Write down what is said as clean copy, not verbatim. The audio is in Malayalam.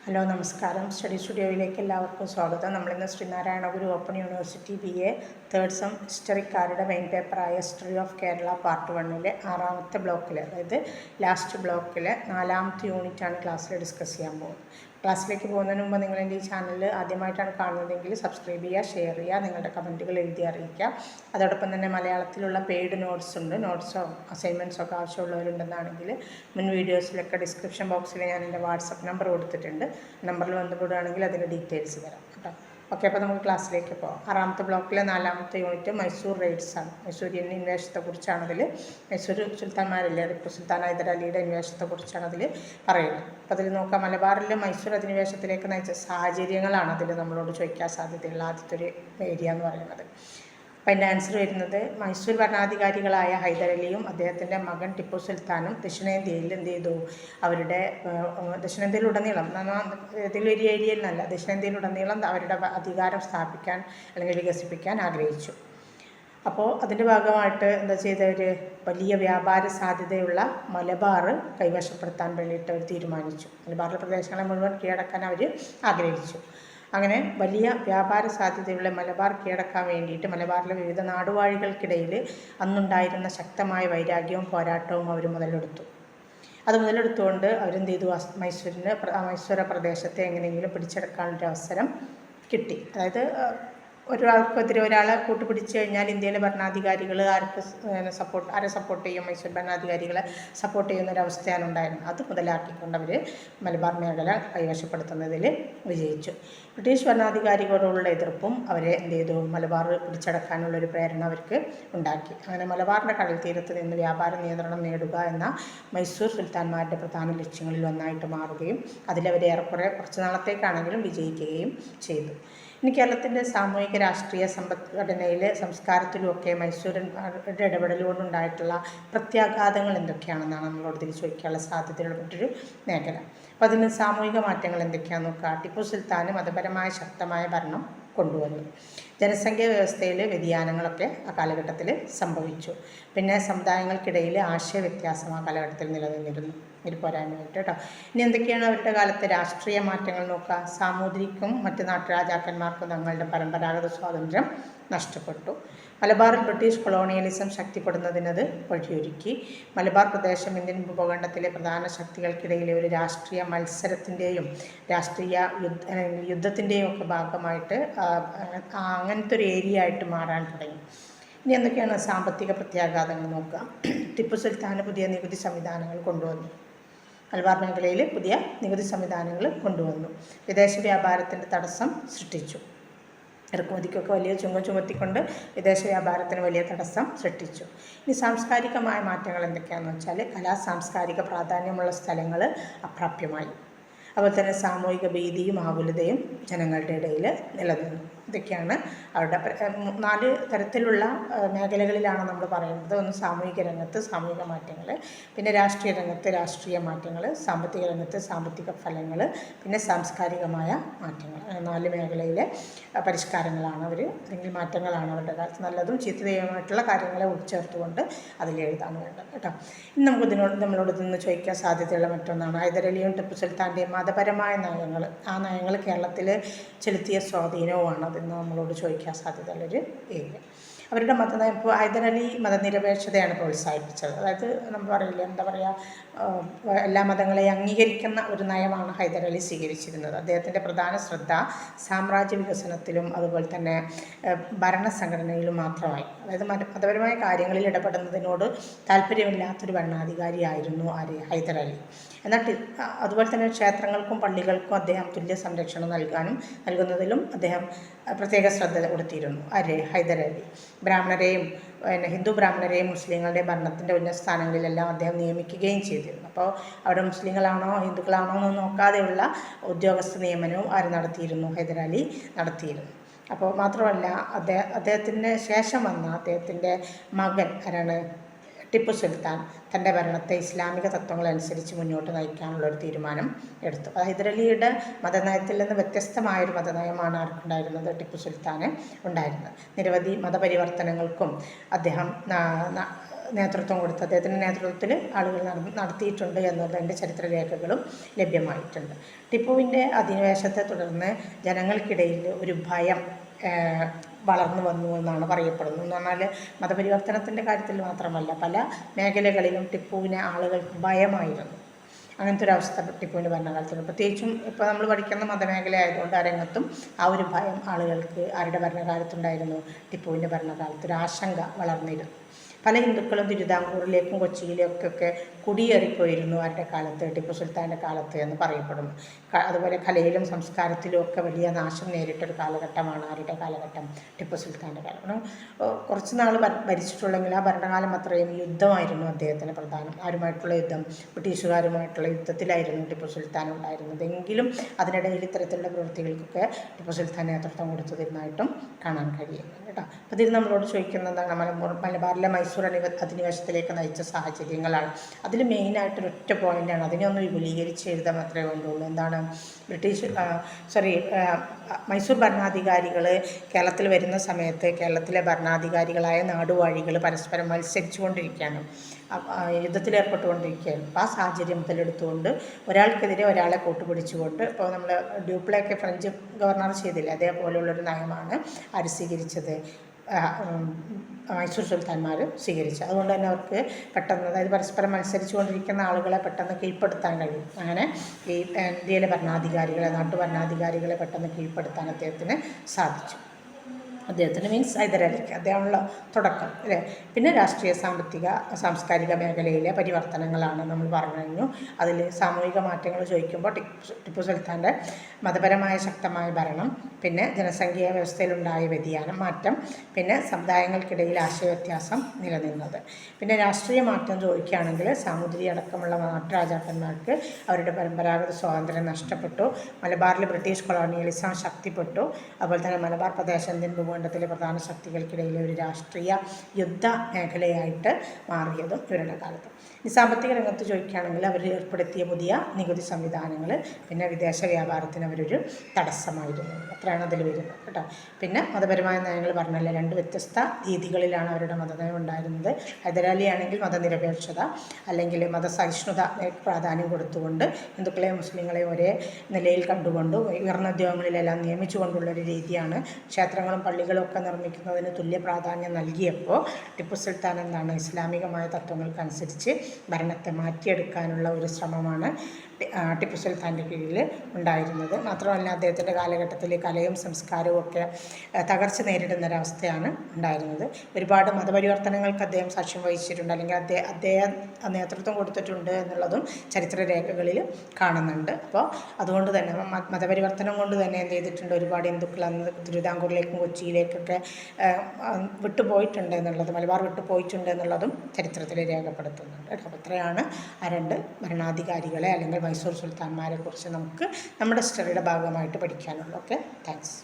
ഹലോ നമസ്കാരം. സ്റ്റഡി സ്റ്റുഡിയോയിലേക്ക് എല്ലാവർക്കും സ്വാഗതം. നമ്മളിന്ന് Sreenarayana Guru open university BA third sem ഹിസ്റ്ററിക്കാരുടെ മെയിൻ പേപ്പറായ ഹിസ്റ്ററി ഓഫ് കേരള പാർട്ട് 1 ആറാമത്തെ ബ്ലോക്കിൽ, അതായത് ലാസ്റ്റ് ബ്ലോക്കിൽ 4ാമത്തെ യൂണിറ്റാണ് ക്ലാസ്സിൽ ഡിസ്കസ് ചെയ്യാൻ പോകുന്നത്. ക്ലാസ്സിലേക്ക് പോകുന്നതിന് മുമ്പ് നിങ്ങൾ എൻ്റെ ഈ ചാനൽ ആദ്യമായിട്ടാണ് കാണുന്നതെങ്കിൽ സബ്സ്ക്രൈബ് ചെയ്യുക, ഷെയർ ചെയ്യുക, നിങ്ങളുടെ കമൻറ്റുകൾ എഴുതി അറിയിക്കുക. അതോടൊപ്പം തന്നെ മലയാളത്തിലുള്ള പെയ്ഡ് നോട്ട്സ് ഉണ്ട്. നോട്ട്സോ അസൈൻമെൻറ്റ്സോ ഒക്കെ ആവശ്യമുള്ളവരുണ്ടെന്നാണെങ്കിൽ മുൻ വീഡിയോസിലൊക്കെ ഡിസ്ക്രിപ്ഷൻ ബോക്സിൽ ഞാൻ എൻ്റെ വാട്സപ്പ് നമ്പർ കൊടുത്തിട്ടുണ്ട്. നമ്പറിൽ ബന്ധപ്പെടുകയാണെങ്കിൽ അതിൻ്റെ ഡീറ്റെയിൽസ് തരാം കേട്ടോ. ഓക്കെ, അപ്പോൾ നമുക്ക് ക്ലാസ്സിലേക്ക് പോകാം. ആറാമത്തെ ബ്ലോക്കിലെ 4ാമത്തെ യൂണിറ്റ് മൈസൂർ റെയ്ഡ്സാണ്. മൈസൂരിയൻ ഇൻവേഷത്തെക്കുറിച്ചാണ് അതിൽ. മൈസൂർ സുൽത്താൻമാരില്ലേ, ടിപ്പു സുൽത്താൻ ഹൈദരാലിയുടെ ഇൻവേഷത്തെക്കുറിച്ചാണ് അതിൽ പറയുന്നത്. അപ്പോൾ അതിൽ നോക്കാം, മലബാറിലെ മൈസൂർ അധിനിവേശത്തിലേക്ക് നയിച്ച സാഹചര്യങ്ങളാണ് അതിൽ നമ്മളോട് ചോദിക്കാൻ സാധ്യതയുള്ള ആദ്യത്തെ ഒരു ഏരിയ എന്ന് പറയുന്നത്. അപ്പോൾ അതിൻ്റെ ആൻസർ വരുന്നത്, മൈസൂർ ഭരണാധികാരികളായ ഹൈദരലിയും അദ്ദേഹത്തിൻ്റെ മകൻ ടിപ്പു സുൽത്താനും ദക്ഷിണേന്ത്യയിൽ എന്ത് ചെയ്തു, അവരുടെ ദക്ഷിണേന്ത്യയിലുടനീളം, ഇതിലൊരു ഏരിയയിൽ നിന്നല്ല, ദക്ഷിണേന്ത്യയിലുടനീളം അവരുടെ അധികാരം സ്ഥാപിക്കാൻ അല്ലെങ്കിൽ വികസിപ്പിക്കാൻ ആഗ്രഹിച്ചു. അപ്പോൾ അതിൻ്റെ ഭാഗമായിട്ട് എന്താ ചെയ്തവർ, വലിയ വ്യാപാര സാധ്യതയുള്ള മലബാർ കൈവശപ്പെടുത്താൻ വേണ്ടിയിട്ട് അവർ തീരുമാനിച്ചു. മലബാറിലെ പ്രദേശങ്ങളെ മുഴുവൻ കീഴടക്കാൻ അവർ ആഗ്രഹിച്ചു. അങ്ങനെ വലിയ വ്യാപാര സാധ്യതയുള്ള മലബാർ കീഴടക്കാൻ വേണ്ടിയിട്ട് മലബാറിലെ വിവിധ നാടുവാഴികൾക്കിടയിൽ അന്നുണ്ടായിരുന്ന ശക്തമായ വൈരാഗ്യവും പോരാട്ടവും അവർ മുതലെടുത്തു. അത് മുതലെടുത്തുകൊണ്ട് അവരെന്ത് ചെയ്തു, മൈസൂര പ്രദേശത്തെ എങ്ങനെയെങ്കിലും പിടിച്ചെടുക്കാനുള്ളൊരു അവസരം കിട്ടി. അതായത് ഒരാൾക്കെതിരെ ഒരാളെ കൂട്ടുപിടിച്ച് കഴിഞ്ഞാൽ ഇന്ത്യയിലെ ഭരണാധികാരികൾ ആരെ സപ്പോർട്ട് ചെയ്യും, മൈസൂർ ഭരണാധികാരികളെ സപ്പോർട്ട് ചെയ്യുന്നൊരവസ്ഥയാണ് ഉണ്ടായിരുന്നത്. അത് മുതലാക്കിക്കൊണ്ട് അവർ മലബാർ മേഖല കൈവശപ്പെടുത്തുന്നതിൽ വിജയിച്ചു. ബ്രിട്ടീഷ് ഭരണാധികാരികളോടുള്ള എതിർപ്പും അവരെ എന്ത് ചെയ്തു, മലബാർ പിടിച്ചടക്കാനുള്ളൊരു പ്രേരണ അവർക്ക് ഉണ്ടാക്കി. അങ്ങനെ മലബാറിൻ്റെ കടൽ തീരത്ത് നിന്ന് വ്യാപാര നിയന്ത്രണം നേടുക എന്ന മൈസൂർ സുൽത്താൻമാരുടെ പ്രധാന ലക്ഷ്യങ്ങളിൽ ഒന്നായിട്ട് മാറുകയും അതിലവർ ഏറെക്കുറെ കുറച്ച് നാളത്തേക്കാണെങ്കിലും വിജയിക്കുകയും ചെയ്തു. ഇനി കേരളത്തിൻ്റെ സാമൂഹിക രാഷ്ട്രീയ സമ്പദ്ഘടനയിലെ സംസ്കാരത്തിലുമൊക്കെ മൈസൂരന്മാരുടെ ഇടപെടലുകൊണ്ടുണ്ടായിട്ടുള്ള പ്രത്യാഘാതങ്ങൾ എന്തൊക്കെയാണെന്നാണ് നമ്മളോട് തിരിച്ചു ചോദിക്കാനുള്ള സാധ്യതയുള്ള മറ്റൊരു മേഖല. അപ്പോൾ അതിന് സാമൂഹിക മാറ്റങ്ങൾ എന്തൊക്കെയാണെന്ന് നോക്കാം. ടിപ്പു സുൽത്താൻ മതപരമായ ശക്തമായ ഭരണം കൊണ്ടുവന്നു. ജനസംഖ്യാ വ്യവസ്ഥയിൽ വ്യതിയാനങ്ങളൊക്കെ ആ കാലഘട്ടത്തിൽ സംഭവിച്ചു. പിന്നെ സമുദായങ്ങൾക്കിടയിൽ ആശയവ്യത്യാസം ആ കാലഘട്ടത്തിൽ നിലനിന്നിരുന്നു. ഒരു പോരായ്മയായിട്ട് കേട്ടോ. ഇനി എന്തൊക്കെയാണ് അവരുടെ കാലത്തെ രാഷ്ട്രീയ മാറ്റങ്ങൾ നോക്കുക. സാമൂതിരിക്കും മറ്റ് നാട്ടുരാജാക്കന്മാർക്കും തങ്ങളുടെ പരമ്പരാഗത സ്വാതന്ത്ര്യം നഷ്ടപ്പെട്ടു. മലബാറിൽ ബ്രിട്ടീഷ് കൊളോണിയലിസം ശക്തിപ്പെടുന്നതിനത് വഴിയൊരുക്കി. മലബാർ പ്രദേശം ഇന്ത്യൻ ഉപഭൂഖണ്ഡത്തിലെ പ്രധാന ശക്തികൾക്കിടയിലെ ഒരു രാഷ്ട്രീയ മത്സരത്തിൻ്റെയും രാഷ്ട്രീയ യുദ്ധത്തിൻ്റെയും ഒക്കെ ഭാഗമായിട്ട് അങ്ങനത്തെ ഒരു ഏരിയ ആയിട്ട് മാറാൻ തുടങ്ങി. ഇനി എന്തൊക്കെയാണ് സാമ്പത്തിക പ്രത്യാഘാതങ്ങൾ നോക്കുക. ടിപ്പു സുൽത്താൻ പുതിയ നികുതി സംവിധാനങ്ങൾ കൊണ്ടുവന്നു. മലബാർ മേഖലയിൽ പുതിയ നികുതി സംവിധാനങ്ങൾ കൊണ്ടുവന്നു. വിദേശ വ്യാപാരത്തിൻ്റെ തടസ്സം സൃഷ്ടിച്ചു. ഇറക്കുമതിക്കൊക്കെ വലിയ ചുങ്കം ചുമത്തിക്കൊണ്ട് വിദേശ വ്യാപാരത്തിന് വലിയ തടസ്സം സൃഷ്ടിച്ചു. ഇനി സാംസ്കാരികമായ മാറ്റങ്ങൾ എന്തൊക്കെയാണെന്ന് വെച്ചാൽ, സാംസ്കാരിക പ്രാധാന്യമുള്ള സ്ഥലങ്ങൾ അപ്രാപ്യമായി. അതുപോലെ തന്നെ സാമൂഹിക ഭീതിയും ആകുലതയും ജനങ്ങളുടെ ഇടയിൽ നിലനിന്നു. ഇതൊക്കെയാണ് അവരുടെ 4 തരത്തിലുള്ള മേഖലകളിലാണ് നമ്മൾ പറയുന്നത്. ഒന്ന് സാമൂഹിക രംഗത്ത് സാമൂഹിക മാറ്റങ്ങൾ, പിന്നെ രാഷ്ട്രീയ രംഗത്ത് രാഷ്ട്രീയ മാറ്റങ്ങൾ, സാമ്പത്തിക രംഗത്ത് സാമ്പത്തിക ഫലങ്ങൾ, പിന്നെ സാംസ്കാരികമായ മാറ്റങ്ങൾ. 4 മേഖലയിലെ പരിഷ്കാരങ്ങളാണ് അവർ, അല്ലെങ്കിൽ മാറ്റങ്ങളാണ് അവരുടെ കാലത്ത്. നല്ലതും ചീത്തയുമായിട്ടുള്ള കാര്യങ്ങളെ ഉൾച്ചേർത്തുകൊണ്ട് അതിൽ എഴുതാൻ വേണ്ടത് കേട്ടോ. ഇനി നമ്മളോട് ഇതൊന്ന് ചോദിക്കാൻ സാധ്യതയുള്ള മറ്റൊന്നാണ്, ഹൈദരലിയും ടിപ്പു സുൽത്താൻ്റെയും മതപരമായ നയങ്ങൾ. ആ നയങ്ങൾ കേരളത്തിൽ ചെലുത്തിയ സ്വാധീനവുമാണ് അതെന്ന് നമ്മളോട് ചോദിക്കാൻ സാധ്യതയുള്ളൊരു ഏരിയ. അവരുടെ മതനയം, ഇപ്പോൾ ഹൈദരലി മതനിരപേക്ഷതയാണ് പ്രോത്സാഹിപ്പിച്ചത്. അതായത് നമ്മൾ പറയില്ല, എന്താ പറയുക, എല്ലാ മതങ്ങളെയും അംഗീകരിക്കുന്ന ഒരു നയമാണ് ഹൈദരലി സ്വീകരിച്ചിരുന്നത്. അദ്ദേഹത്തിൻ്റെ പ്രധാന ശ്രദ്ധ സാമ്രാജ്യ വികസനത്തിലും അതുപോലെ തന്നെ ഭരണസംഘടനയിലും മാത്രമായി. അതായത് മതപരമായ കാര്യങ്ങളിൽ ഇടപെടുന്നതിനോട് താല്പര്യമില്ലാത്തൊരു ഭരണാധികാരിയായിരുന്നു ഹൈദരലി. എന്നാൽ അതുപോലെ തന്നെ ക്ഷേത്രങ്ങൾക്കും പള്ളികൾക്കും അദ്ദേഹം തുല്യ സംരക്ഷണം നൽകുന്നതിലും അദ്ദേഹം പ്രത്യേക ശ്രദ്ധ കൊടുത്തിരുന്നു. ഹൈദരലി ബ്രാഹ്മണരെയും ഹിന്ദു ബ്രാഹ്മണരെയും മുസ്ലിങ്ങളുടെ ഭരണത്തിൻ്റെ ഉന്നത സ്ഥാനങ്ങളിലെല്ലാം അദ്ദേഹം നിയമിക്കുകയും ചെയ്തിരുന്നു. അപ്പോൾ അവിടെ മുസ്ലിങ്ങളാണോ ഹിന്ദുക്കളാണോ എന്ന് നോക്കാതെയുള്ള ഉദ്യോഗസ്ഥ നിയമനവും നടത്തിയിരുന്നു, ഹൈദരാലി നടത്തിയിരുന്നു. അപ്പോൾ മാത്രമല്ല, അദ്ദേഹത്തിന് ശേഷം വന്ന അദ്ദേഹത്തിൻ്റെ മകൻ ടിപ്പു സുൽത്താൻ തൻ്റെ ഭരണത്തെ ഇസ്ലാമിക തത്വങ്ങളനുസരിച്ച് മുന്നോട്ട് നയിക്കാനുള്ളൊരു തീരുമാനം എടുത്തു. ഹൈദരലിയുടെ മതനയത്തിൽ നിന്ന് വ്യത്യസ്തമായൊരു മതനയമാണ് ആർക്കുണ്ടായിരുന്നത്, ടിപ്പു സുൽത്താന് ഉണ്ടായിരുന്നത്. നിരവധി മതപരിവർത്തനങ്ങൾക്കും അദ്ദേഹം നേതൃത്വം കൊടുത്ത് അദ്ദേഹത്തിൻ്റെ നേതൃത്വത്തിൽ ആളുകൾ നടത്തിയിട്ടുണ്ട് എന്നുള്ളതിൻ്റെ ചരിത്രരേഖകളും ലഭ്യമായിട്ടുണ്ട്. ടിപ്പുവിൻ്റെ അധിനിവേശത്തെ തുടർന്ന് ജനങ്ങൾക്കിടയിൽ ഒരു ഭയം വളർന്നു വന്നു എന്നാണ് പറയപ്പെടുന്നത്. എന്ന് പറഞ്ഞാൽ മതപരിവർത്തനത്തിൻ്റെ കാര്യത്തിൽ മാത്രമല്ല, പല മേഖലകളിലും ടിപ്പുവിനെ ആളുകൾക്ക് ഭയമായിരുന്നു. അങ്ങനത്തെ ഒരു അവസ്ഥ ടിപ്പുവിൻ്റെ ഭരണകാലത്തുണ്ട്. പ്രത്യേകിച്ചും ഇപ്പോൾ നമ്മൾ പഠിക്കുന്ന മതമേഖല ആയതുകൊണ്ട് ആ രംഗത്തും ആ ഒരു ഭയം ആളുകൾക്ക് ആരുടെ ഭരണകാലത്തുണ്ടായിരുന്നു? ടിപ്പുവിൻ്റെ ഭരണകാലത്ത് ഒരു ആശങ്ക വളർന്നിരുന്നു. പല ഹിന്ദുക്കളും തിരുവിതാംകൂറിലേക്കും കൊച്ചിയിലേക്കൊക്കെ കുടിയേറിപ്പോയിരുന്നു ആരുടെ കാലത്ത്? ടിപ്പു സുൽത്താൻ്റെ കാലത്ത് എന്ന് പറയപ്പെടുന്നു. അതുപോലെ കലയിലും സംസ്കാരത്തിലും ഒക്കെ വലിയ നാശം നേരിട്ടൊരു കാലഘട്ടമാണ് ആരുടെ കാലഘട്ടം? ടിപ്പു സുൽത്താൻ്റെ കാലഘട്ടം. കുറച്ച് നാൾ ഭരിച്ചിട്ടുള്ളെങ്കിൽ ആ ഭരണകാലം അത്രയും യുദ്ധമായിരുന്നു അദ്ദേഹത്തിന് പ്രധാനം. ആരുമായിട്ടുള്ള യുദ്ധം? ബ്രിട്ടീഷുകാരുമായിട്ടുള്ള യുദ്ധത്തിലായിരുന്നു ടിപ്പു സുൽത്താൻ ഉണ്ടായിരുന്നത്. എങ്കിലും അതിനിടയിൽ ഇത്തരത്തിലുള്ള പ്രവൃത്തികൾക്കൊക്കെ ടിപ്പു സുൽത്താൻ നേതൃത്വം കൊടുത്തതിനായിട്ടും കാണാൻ കഴിയുന്നു കേട്ടോ. അപ്പോൾ ഇതിൽ നമ്മളോട് ചോദിക്കുന്നതാണ് മലബാറിലെ മൈസൂർ അധിനിവേശത്തിലേക്ക് നയിച്ച സാഹചര്യങ്ങളാണ്. അതിൽ മെയിനായിട്ടൊരൊറ്റ പോയിൻ്റാണ്, അതിനെ ഒന്ന് വിപുലീകരിച്ച് എഴുതാൻ മാത്രമേ വേണ്ടുള്ളൂ. എന്താണ്? മൈസൂർ ഭരണാധികാരികൾ കേരളത്തിൽ വരുന്ന സമയത്ത് കേരളത്തിലെ ഭരണാധികാരികളായ നാടുവാഴികൾ പരസ്പരം മത്സരിച്ചു കൊണ്ടിരിക്കുകയാണ്, യുദ്ധത്തിലേർപ്പെട്ടുകൊണ്ടിരിക്കുകയാണ്. അപ്പോൾ ആ സാഹചര്യം മുതലെടുത്തുകൊണ്ട് ഒരാൾക്കെതിരെ ഒരാളെ കൂട്ടുപിടിച്ചുകൊണ്ട്, ഇപ്പോൾ നമ്മൾ ഡ്യൂപ്ലെയൊക്കെ ഫ്രഞ്ച് ഗവർണർ ചെയ്തില്ലേ, അതേപോലെയുള്ളൊരു നയമാണ് ആര് സ്വീകരിച്ചത്? മൈസൂർ സുൽത്താൻമാർ സ്വീകരിച്ചു. അതുകൊണ്ട് തന്നെ അവർക്ക് പെട്ടെന്ന്, അതായത് പരസ്പരം മത്സരിച്ചു കൊണ്ടിരിക്കുന്ന ആളുകളെ പെട്ടെന്ന് കീഴ്പ്പെടുത്താൻ കഴിയും. അങ്ങനെ ഈ ഇന്ത്യയിലെ ഭരണാധികാരികളെ, നാട്ടുഭരണാധികാരികളെ പെട്ടെന്ന് കീഴ്പ്പെടുത്താൻ അദ്ദേഹത്തിന് സാധിച്ചു. അദ്ദേഹത്തിന് മീൻസ് ഹൈദരാലിക്ക് അദ്ദേഹമുള്ള തുടക്കം അല്ലേ. പിന്നെ രാഷ്ട്രീയ സാംസ്കാരിക മേഖലയിലെ പരിവർത്തനങ്ങളാണ് നമ്മൾ പറഞ്ഞു കഴിഞ്ഞു. അതിൽ സാമൂഹിക മാറ്റങ്ങൾ ചോദിക്കുമ്പോൾ ടിപ്പു സുൽത്താൻ്റെ മതപരമായ ശക്തമായ ഭരണം, പിന്നെ ജനസംഖ്യാ വ്യവസ്ഥയിലുണ്ടായ വ്യതിയാനം, മാറ്റം, പിന്നെ സമുദായങ്ങൾക്കിടയിൽ ആശയവ്യത്യാസം നിലനിന്നത്. പിന്നെ രാഷ്ട്രീയ മാറ്റം ചോദിക്കുകയാണെങ്കിൽ സാമൂതിരി അടക്കമുള്ള നാട്ടുരാജാക്കന്മാർക്ക് അവരുടെ പരമ്പരാഗത സ്വാതന്ത്ര്യം നഷ്ടപ്പെട്ടു. മലബാറിൽ ബ്രിട്ടീഷ് കൊളോണിയലിസം ശക്തിപ്പെട്ടു. അതുപോലെ തന്നെ മലബാർ പ്രദേശത്തിൻ്റെ ഭൂഖണ്ഡത്തിലെ പ്രധാന ശക്തികൾക്കിടയിലെ ഒരു രാഷ്ട്രീയ യുദ്ധ മേഖലയായിട്ട് മാറിയതും ഇവരുടെ കാലത്ത്. ഈ സാമ്പത്തിക രംഗത്ത് ചോദിക്കുകയാണെങ്കിൽ അവർ ഏർപ്പെടുത്തിയ പുതിയ നികുതി സംവിധാനങ്ങൾ, പിന്നെ വിദേശ വ്യാപാരത്തിന് അവരൊരു തടസ്സമായിരുന്നു. അത്രയാണ് അതിൽ വരുന്നത് കേട്ടോ. പിന്നെ മതപരമായ നയങ്ങൾ പറഞ്ഞാൽ 2 വ്യത്യസ്ത രീതികളിലാണ് അവരുടെ മതനയം ഉണ്ടായിരുന്നത്. ഹൈദരാലി ആണെങ്കിൽ മതനിരപേക്ഷത അല്ലെങ്കിൽ മതസഹിഷ്ണുത പ്രാധാന്യം കൊടുത്തുകൊണ്ട് ഹിന്ദുക്കളെയും മുസ്ലിങ്ങളെയും ഒരേ നിലയിൽ കണ്ടുകൊണ്ട് ഉയർന്ന ഉദ്യോഗങ്ങളിലെല്ലാം നിയമിച്ചുകൊണ്ടുള്ളൊരു രീതിയാണ്. ക്ഷേത്രങ്ങളും പള്ളികളും ഒക്കെ നിർമ്മിക്കുന്നതിന് തുല്യ പ്രാധാന്യം നൽകിയപ്പോൾ ടിപ്പു സുൽത്താൻ എന്താണ്? ഇസ്ലാമികമായ തത്വങ്ങൾക്കനുസരിച്ച് ഭരണത്തെ മാറ്റിയെടുക്കാനുള്ള ഒരു ശ്രമമാണ് ടിപ്പു സുൽത്താൻ്റെ കീഴിൽ ഉണ്ടായിരുന്നത്. മാത്രമല്ല അദ്ദേഹത്തിൻ്റെ കാലഘട്ടത്തിൽ കലയും സംസ്കാരവും ഒക്കെ തകർച്ച നേരിടുന്നൊരവസ്ഥയാണ് ഉണ്ടായിരുന്നത്. ഒരുപാട് മതപരിവർത്തനങ്ങൾക്ക് അദ്ദേഹം സാക്ഷ്യം വഹിച്ചിട്ടുണ്ട്, അല്ലെങ്കിൽ അദ്ദേഹം നേതൃത്വം കൊടുത്തിട്ടുണ്ട് എന്നുള്ളതും ചരിത്രരേഖകളിൽ കാണുന്നുണ്ട്. അപ്പോൾ അതുകൊണ്ട് തന്നെ മതപരിവർത്തനം കൊണ്ട് തന്നെ എന്ത് ചെയ്തിട്ടുണ്ട്? ഒരുപാട് ഹിന്ദുക്കൾ അന്ന് തിരുവിതാംകൂറിലേക്കും കൊച്ചിയിലേക്കൊക്കെ വിട്ടുപോയിട്ടുണ്ട് എന്നുള്ളത്, മലബാർ വിട്ടുപോയിട്ടുണ്ട് എന്നുള്ളതും ചരിത്രത്തിൽ രേഖപ്പെടുത്തുന്നുണ്ട്. അപ്പോൾ ഇത്രയാണ് ആ 2 ഭരണാധികാരികളെ അല്ലെങ്കിൽ മൈസൂർ സുൽത്താൻമാരെ കുറിച്ച് നമുക്ക് നമ്മുടെ ഹിസ്റ്ററിയുടെ ഭാഗമായിട്ട് പഠിക്കാനുള്ളൂ. Okay, thanks.